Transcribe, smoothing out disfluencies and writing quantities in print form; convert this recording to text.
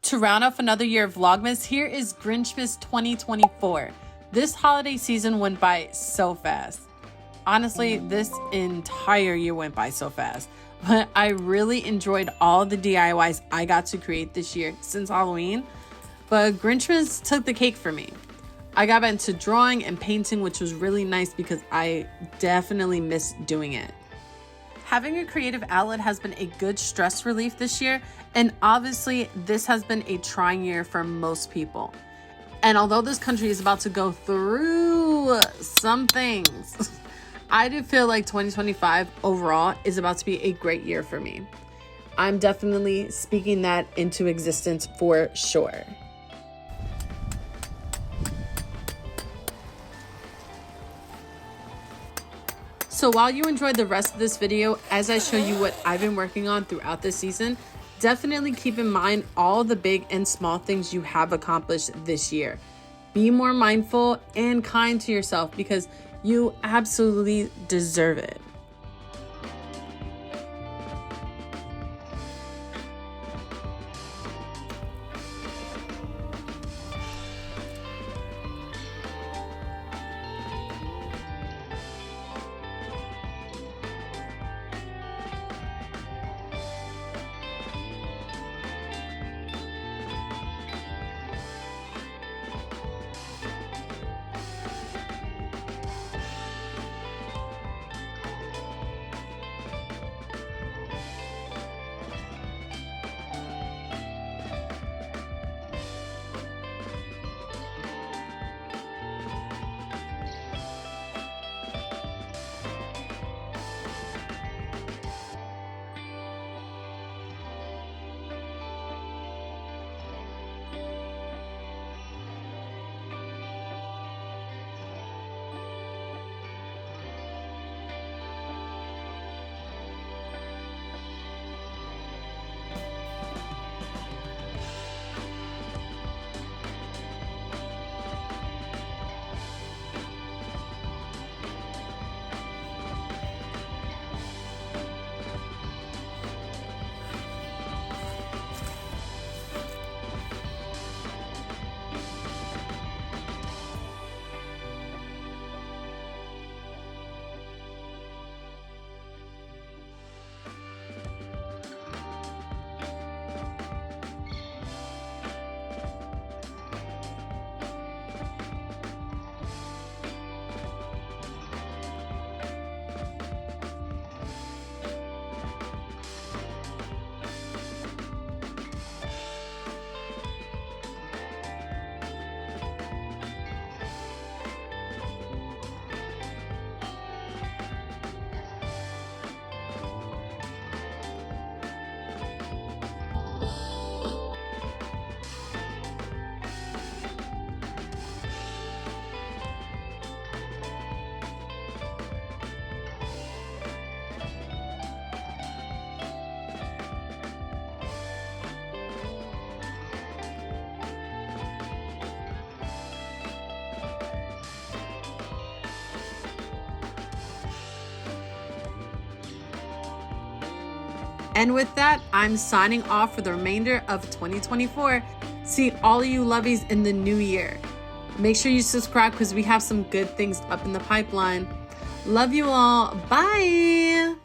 To round off another year of Vlogmas, here is Grinchmas 2024. This holiday season went by so fast. Honestly, this entire year went by so fast. But I really enjoyed all the DIYs I got to create this year since Halloween. But Grinchmas took the cake for me. I got back into drawing and painting, which was really nice because I definitely missed doing it. Having a creative outlet has been a good stress relief this year, and obviously this has been a trying year for most people. And although this country is about to go through some things, I do feel like 2025 overall is about to be a great year for me. I'm definitely speaking that into existence for sure. So while you enjoy the rest of this video, as I show you what I've been working on throughout this season, definitely keep in mind all the big and small things you have accomplished this year. Be more mindful and kind to yourself because you absolutely deserve it. And with that, I'm signing off for the remainder of 2024. See all of you lovies in the new year. Make sure you subscribe because we have some good things up in the pipeline. Love you all. Bye.